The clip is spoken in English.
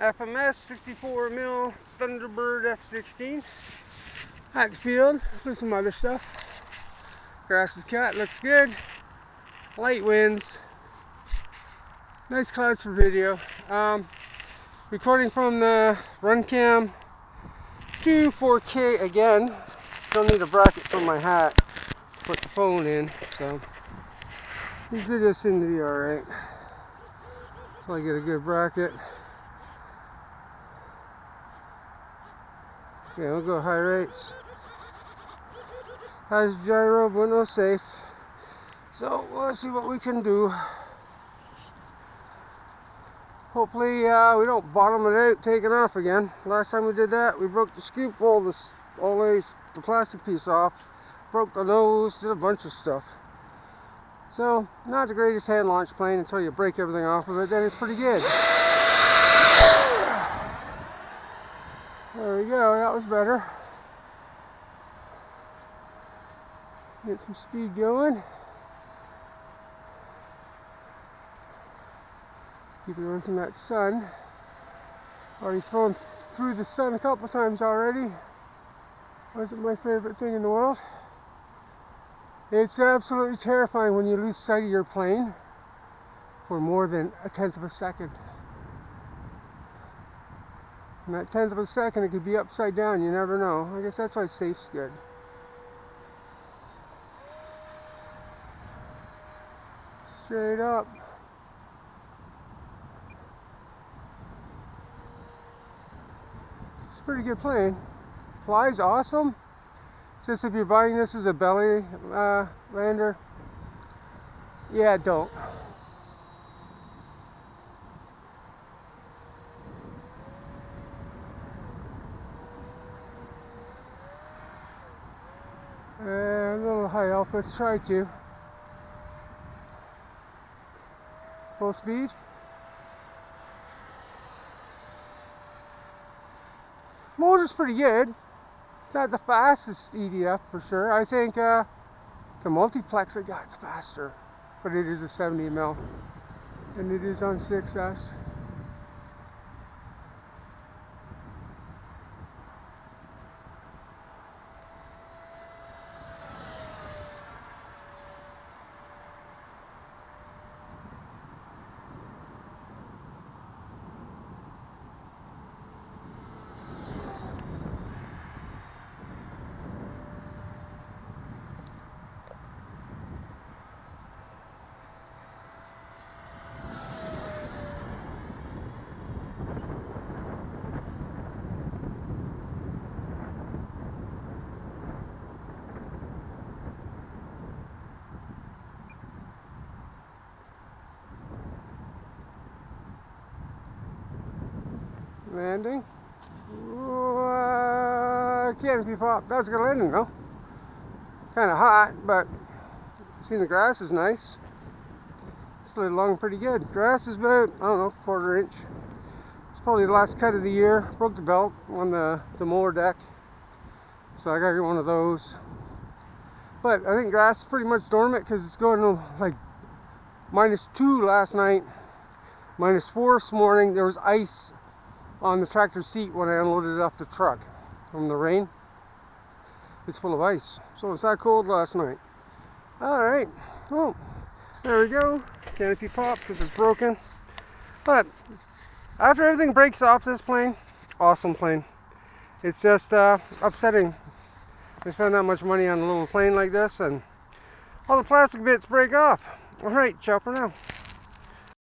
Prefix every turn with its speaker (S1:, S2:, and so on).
S1: FMS 64mm Thunderbird F-16. At the field, do some other stuff. Grass is cut, looks good. Light winds. Nice clouds for video. Recording from the run cam to 4K again. Don't need a bracket for my hat. Put the phone in, so these videos seem to be alright. So I get a good bracket. Okay, we'll go high rates. Has gyro, but no safe. So let's see what we can do. Hopefully we don't bottom it out, taking off again. Last time we did that, we broke the scoop, the plastic piece off, broke the nose, did a bunch of stuff. So not the greatest hand launch plane until you break everything off of it. Then it's pretty good. There we go. That was better. Get some speed going. Keep it away from that sun. Already flown through the sun a couple times already. Wasn't my favorite thing in the world. It's absolutely terrifying when you lose sight of your plane for more than a tenth of a second. And that tenth of a second, it could be upside down. You never know. I guess that's why safe's good. Straight up. It's a pretty good plane. Flies awesome. Just if you're buying this as a belly lander, yeah, don't. A little high alpha, try to. Full speed. Motor's pretty good. It's not the fastest EDF for sure. I think the multiplex I got's faster, but it is a 70mm, and it is on 6S. Landing. Canopy pop. That was a good landing though. Kind of hot, but seeing the grass is nice. Slid along pretty good. Grass is about, I don't know, 1/4 inch. It's probably the last cut of the year. Broke the belt on the mower deck, so I gotta get one of those. But I think grass is pretty much dormant because it's going to like -2 last night, -4 this morning. There was ice on the tractor seat when I unloaded it off the truck from the rain. It's full of ice, so it's that cold last night. Alright, well, there we go. Canopy pop because it's broken. But after everything breaks off this plane, awesome plane. It's just upsetting to spend that much money on a little plane like this and all the plastic bits break off. Alright, ciao for now.